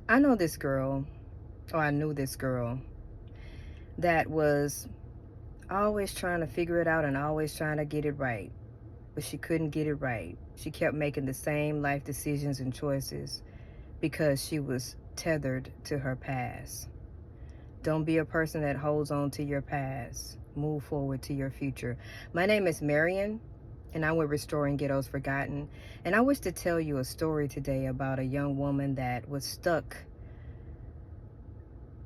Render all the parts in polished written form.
I know this girl, or I knew this girl, that was always trying to figure it out and always trying to get it right. But she couldn't get it right. She kept making the same life decisions and choices because she was tethered to her past. Don't be a person that holds on to your past. Move forward to your future. My name is Marion, and I'm with Restoring Ghettos Forgotten. And I wish to tell you a story today about a young woman that was stuck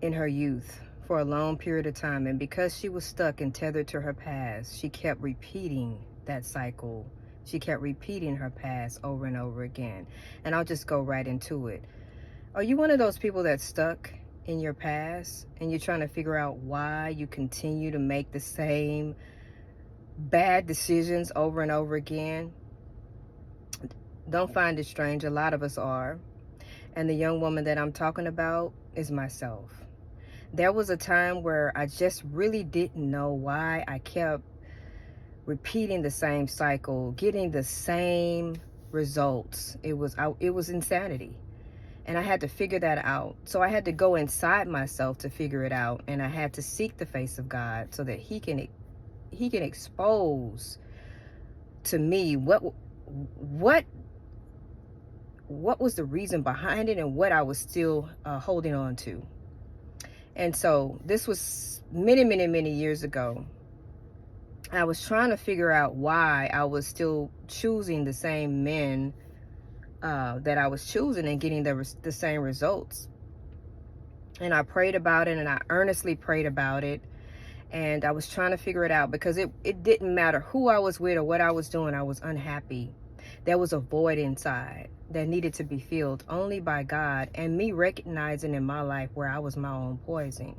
in her youth for a long period of time. And because she was stuck and tethered to her past, she kept repeating that cycle. She kept repeating her past over and over again. And I'll just go right into it. Are you one of those people that's stuck in your past and you're trying to figure out why you continue to make the same bad decisions over and over again? Don't find it strange. A lot of us are. And the young woman that I'm talking about is myself. There was a time where I just really didn't know why I kept repeating the same cycle, getting the same results. It was insanity. And I had to figure that out. So I had to go inside myself to figure it out. And I had to seek the face of God so that he can expose to me what was the reason behind it and what I was still holding on to. And so this was many years ago. I was trying to figure out why I was still choosing the same men that I was choosing and getting the same results. And I prayed about it, and I earnestly prayed about it. And I was trying to figure it out because it didn't matter who I was with or what I was doing. I was unhappy. There was a void inside that needed to be filled only by God and me recognizing in my life where I was my own poison.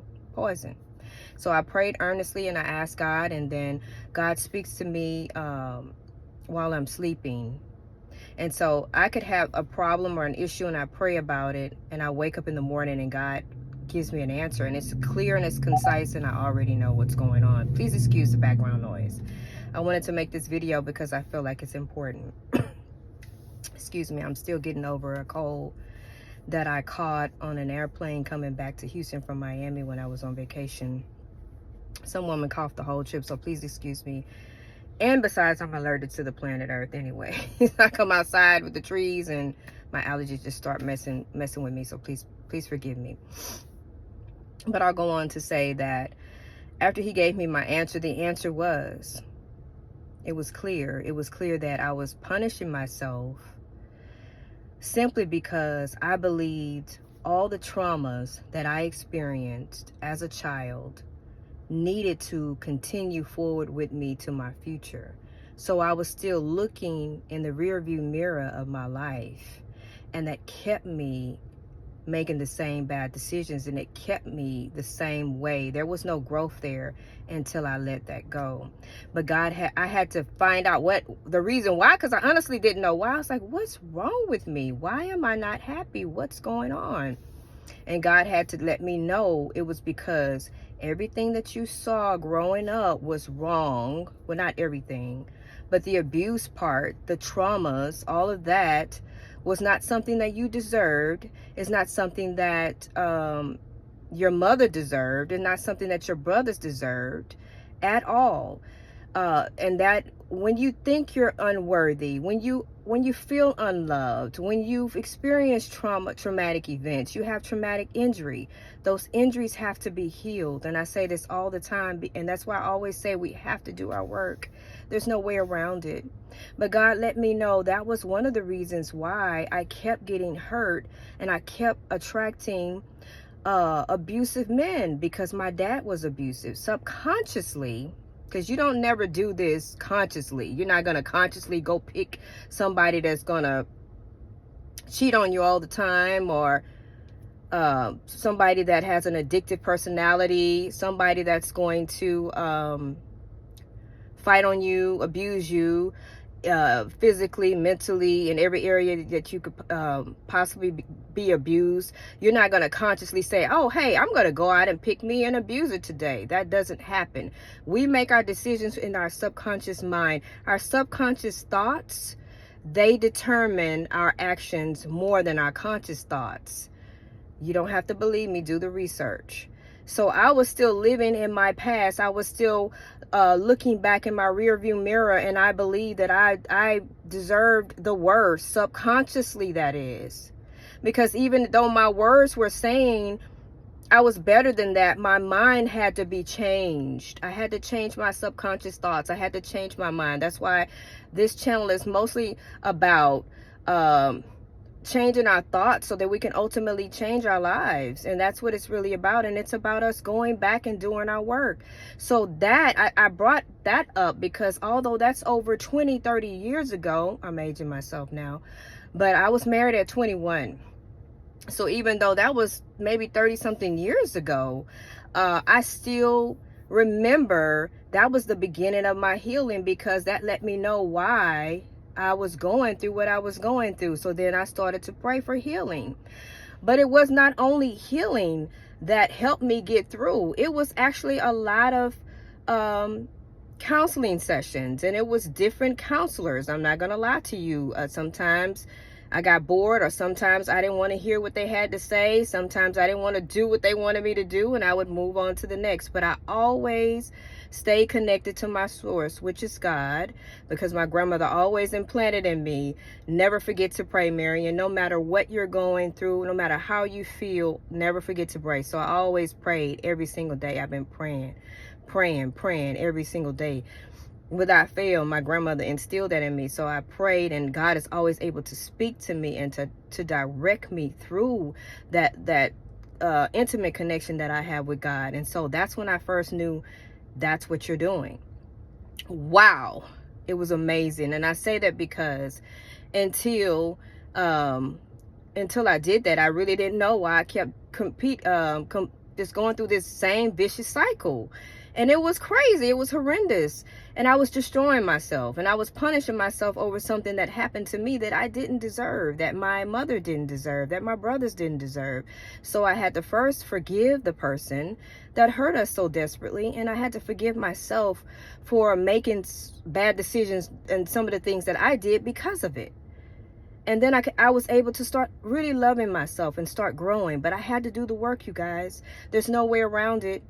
So I prayed earnestly and I asked God, and then God speaks to me while I'm sleeping. And so I could have a problem or an issue and I pray about it, and I wake up in the morning and God gives me an answer, and it's clear and it's concise, and I already know what's going on. Please excuse the background noise. I wanted to make this video because I feel like it's important. Excuse me, I'm still getting over a cold that I caught on an airplane coming back to Houston from Miami when I was on vacation. Some woman coughed the whole trip, so please excuse me. And besides, I'm allergic to the planet Earth anyway. I come outside with the trees and my allergies just start messing with me, so please forgive me. But I'll go on to say that after he gave me my answer, the answer was, it was clear. It was clear that I was punishing myself simply because I believed all the traumas that I experienced as a child needed to continue forward with me to my future. So I was still looking in the rearview mirror of my life, and that kept me making the same bad decisions, and it kept me the same way. There was no growth there until I let that go. But I had to find out what the reason why, because I honestly didn't know why. I was like, what's wrong with me? Why am I not happy? What's going on? And God had to let me know it was because everything that you saw growing up was wrong. Well, not everything, but the abuse part, the traumas, all of that was not something that you deserved. It's not something that your mother deserved. It's not something that your brothers deserved at all. And that when you think you're unworthy, when you feel unloved, when you've experienced traumatic events, you have traumatic injury, those injuries have to be healed. And I say this all the time, and that's why I always say we have to do our work. There's no way around it. But God let me know that was one of the reasons why I kept getting hurt and I kept attracting abusive men, because my dad was abusive subconsciously. Because you don't never do this consciously. You're not going to consciously go pick somebody that's going to cheat on you all the time, or somebody that has an addictive personality, somebody that's going to fight on you, abuse you, physically, mentally, in every area that you could possibly be abused. You're not going to consciously say, oh, hey, I'm going to go out and pick me an abuser today. That doesn't happen. We make our decisions in our subconscious mind. Our subconscious thoughts, they determine our actions more than our conscious thoughts. You don't have to believe me. Do the research. So I was still living in my past. I was still looking back in my rearview mirror, and I believed that I deserved the worst, subconsciously, that is. Because even though my words were saying I was better than that, my mind had to be changed. I had to change my subconscious thoughts. I had to change my mind. That's why this channel is mostly about changing our thoughts so that we can ultimately change our lives. And that's what it's really about. And it's about us going back and doing our work. So that I brought that up because although that's over 20, 30 years ago, I'm aging myself now, but I was married at 21. So even though that was maybe 30 something years ago, I still remember that was the beginning of my healing, because that let me know why I was going through what I was going through. So then I started to pray for healing. But it was not only healing that helped me get through. It was actually a lot of counseling sessions, and it was different counselors. I'm not going to lie to you. Sometimes I got bored, or sometimes I didn't want to hear what they had to say. Sometimes I didn't want to do what they wanted me to do, and I would move on to the next. But I always stay connected to my source, which is God, because my grandmother always implanted in me, never forget to pray, Marion. No matter what you're going through, no matter how you feel, never forget to pray. So I always prayed every single day. I've been praying every single day. Without fail, my grandmother instilled that in me. So I prayed, and God is always able to speak to me and to direct me through that intimate connection that I have with God. And so that's when I first knew that's what you're doing. Wow. It was amazing. And I say that because until I did that, I really didn't know why I kept just going through this same vicious cycle. And it was crazy. It was horrendous. And I was destroying myself, and I was punishing myself over something that happened to me that I didn't deserve, that my mother didn't deserve, that my brothers didn't deserve. So I had to first forgive the person that hurt us so desperately, and I had to forgive myself for making bad decisions and some of the things that I did because of it. And then I was able to start really loving myself and start growing. But I had to do the work, you guys. There's no way around it.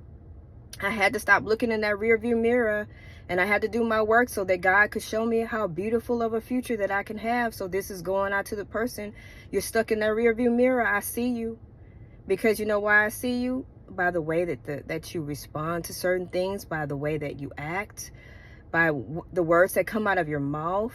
I had to stop looking in that rearview mirror, and I had to do my work so that God could show me how beautiful of a future that I can have. So this is going out to the person. You're stuck in that rearview mirror. I see you. Because you know why I see you? By the way that you respond to certain things, by the way that you act, by the words that come out of your mouth,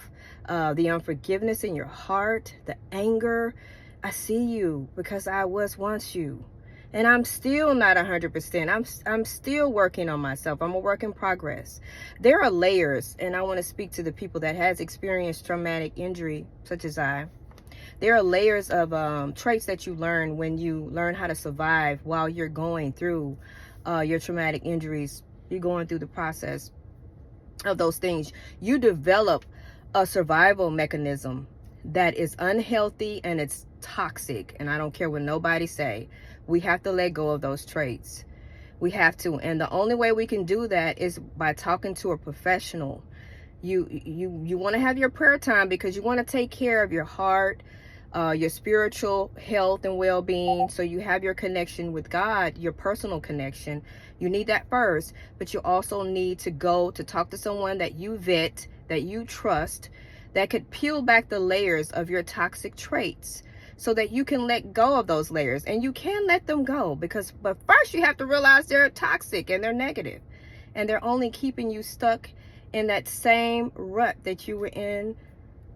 the unforgiveness in your heart, the anger. I see you because I was once you. And I'm still not 100%. I'm still working on myself. I'm a work in progress. There are layers, and I want to speak to the people that has experienced traumatic injury, such as I. There are layers of traits that you learn when you learn how to survive while you're going through your traumatic injuries. You're going through the process of those things. You develop a survival mechanism that is unhealthy and it's toxic. And I don't care what nobody say. We have to let go of those traits. We have to. And the only way we can do that is by talking to a professional. You want to have your prayer time because you want to take care of your heart, your spiritual health and well-being. So you have your connection with God, your personal connection. You need that first. But you also need to go to talk to someone that you vet, that you trust, that could peel back the layers of your toxic traits, so that you can let go of those layers. And you can let them go, but first you have to realize they're toxic and they're negative, and they're only keeping you stuck in that same rut that you were in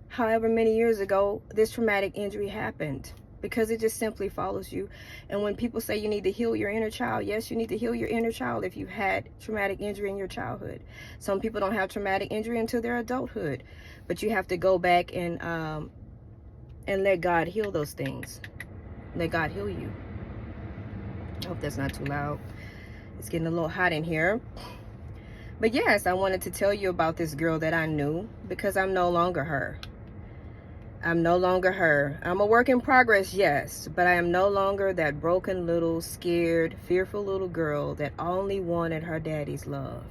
however many years ago this traumatic injury happened, because it just simply follows you. And when people say you need to heal your inner child, yes, you need to heal your inner child if you had traumatic injury in your childhood. Some people don't have traumatic injury until their adulthood, but you have to go back and let God heal those things. Let God heal you. I hope that's not too loud. It's getting a little hot in here. But yes, I wanted to tell you about this girl that I knew, because I'm no longer her. I'm no longer her. I'm a work in progress, yes, but I am no longer that broken little, scared, fearful little girl that only wanted her daddy's love.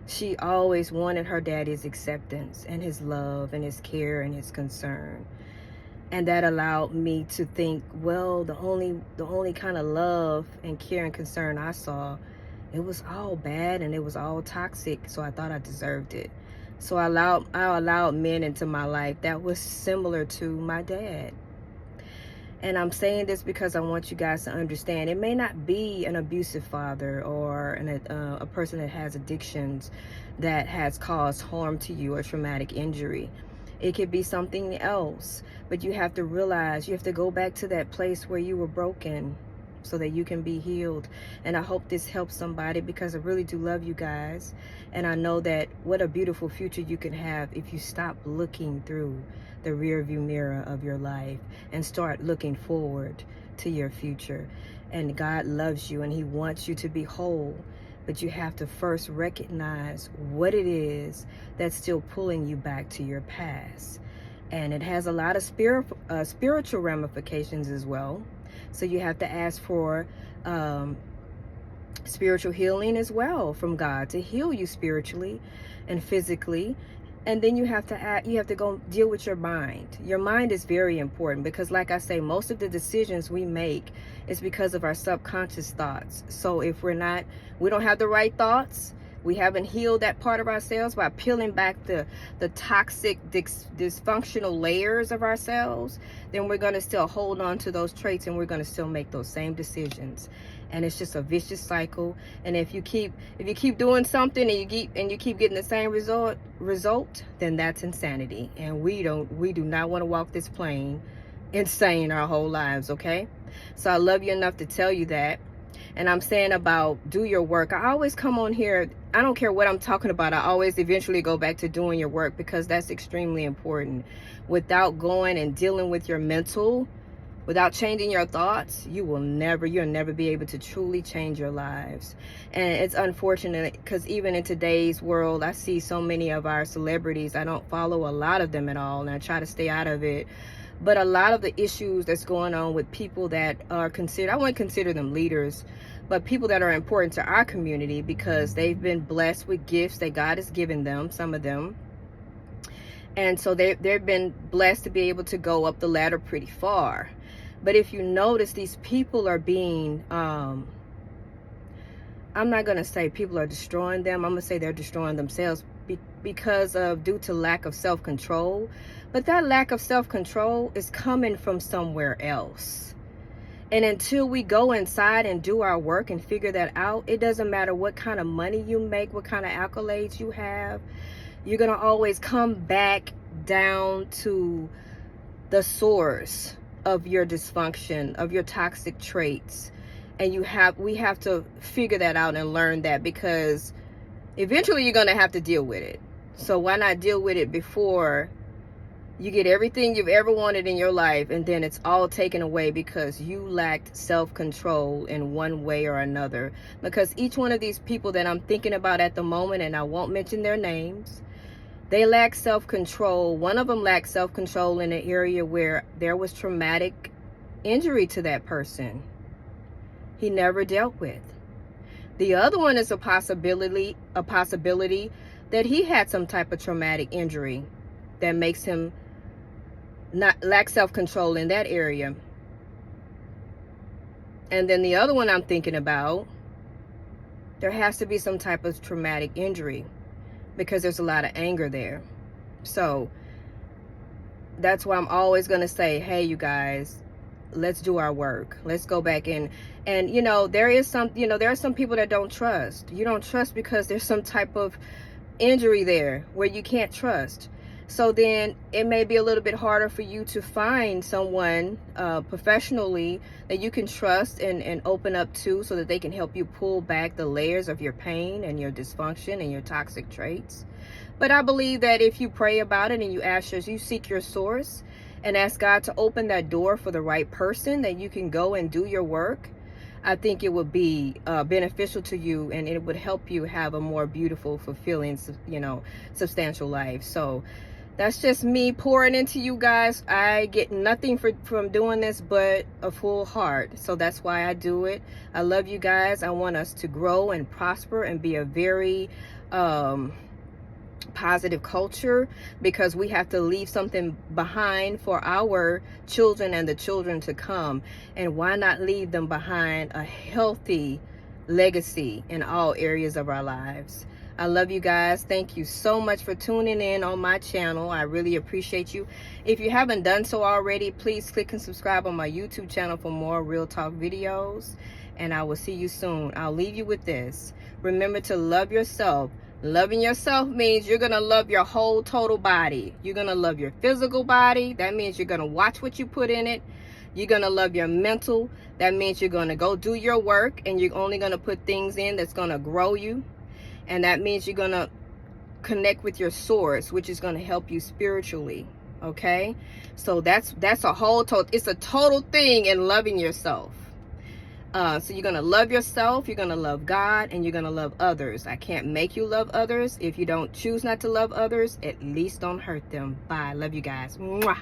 She always wanted her daddy's acceptance and his love and his care and his concern. And that allowed me to think, well, the only kind of love and care and concern I saw, it was all bad and it was all toxic, so I thought I deserved it. So I allowed men into my life that was similar to my dad. And I'm saying this because I want you guys to understand, it may not be an abusive father or a person that has addictions that has caused harm to you or traumatic injury. It could be something else, but you have to realize, you have to go back to that place where you were broken so that you can be healed. And I hope this helps somebody, because I really do love you guys. And I know that what a beautiful future you can have if you stop looking through the rearview mirror of your life and start looking forward to your future. And God loves you and he wants you to be whole. But you have to first recognize what it is that's still pulling you back to your past. And it has a lot of spiritual ramifications as well. So you have to ask for spiritual healing as well from God to heal you spiritually and physically. And then you have to go deal with your mind. Your mind is very important, because like I say, most of the decisions we make is because of our subconscious thoughts. So if we don't have the right thoughts, we haven't healed that part of ourselves by peeling back the toxic, dysfunctional layers of ourselves, then we're going to still hold on to those traits and we're going to still make those same decisions. And it's just a vicious cycle. And if you keep doing something and you keep getting the same result, then that's insanity. And we do not want to walk this plane insane our whole lives, okay? So I love you enough to tell you that. And I'm saying about do your work. I always come on here, I don't care what I'm talking about, I always eventually go back to doing your work, because that's extremely important. Without going and dealing with your mental, without changing your thoughts, you'll never be able to truly change your lives. And it's unfortunate, because even in today's world, I see so many of our celebrities, I don't follow a lot of them at all, and I try to stay out of it. But a lot of the issues that's going on with people that are considered, I wouldn't consider them leaders, but people that are important to our community, because they've been blessed with gifts that God has given them, some of them. And so they've been blessed to be able to go up the ladder pretty far. But if you notice, these people are being, I'm not going to say people are destroying them. I'm going to say they're destroying themselves due to lack of self-control. But that lack of self-control is coming from somewhere else. And until we go inside and do our work and figure that out, it doesn't matter what kind of money you make, what kind of accolades you have. You're going to always come back down to the source of your dysfunction, of your toxic traits. And we have to figure that out and learn that, because eventually you're going to have to deal with it. So why not deal with it before you get everything you've ever wanted in your life, and then it's all taken away because you lacked self-control in one way or another. Because each one of these people that I'm thinking about at the moment, and I won't mention their names, they lack self-control. One of them lacked self-control in an area where there was traumatic injury to that person he never dealt with. The other one is a possibility that he had some type of traumatic injury that makes him not lack self-control in that area. And then the other one I'm thinking about, there has to be some type of traumatic injury, because there's a lot of anger there. So that's why I'm always going to say, hey, you guys, let's do our work. Let's go back in. And, there are some people that don't trust. You don't trust because there's some type of injury there where you can't trust. So then it may be a little bit harder for you to find someone professionally that you can trust and open up to, so that they can help you pull back the layers of your pain and your dysfunction and your toxic traits. But I believe that if you pray about it and you seek your source and ask God to open that door for the right person, that you can go and do your work, I think it would be beneficial to you, and it would help you have a more beautiful, fulfilling, substantial life. So that's just me pouring into you guys. I get nothing from doing this but a full heart. So that's why I do it. I love you guys. I want us to grow and prosper and be a very positive culture, because we have to leave something behind for our children and the children to come. And why not leave them behind a healthy legacy in all areas of our lives? I love you guys. Thank you so much for tuning in on my channel. I really appreciate you. If you haven't done so already, please click and subscribe on my YouTube channel for more Real Talk videos. And I will see you soon. I'll leave you with this. Remember to love yourself. Loving yourself means you're going to love your whole total body. You're going to love your physical body. That means you're going to watch what you put in it. You're going to love your mental. That means you're going to go do your work, and you're only going to put things in that's going to grow you. And that means you're going to connect with your source, which is going to help you spiritually. Okay? So that's a whole total. It's a total thing in loving yourself. So you're going to love yourself, you're going to love God, and you're going to love others. I can't make you love others. If you don't choose not to love others, at least don't hurt them. Bye. Love you guys. Mwah.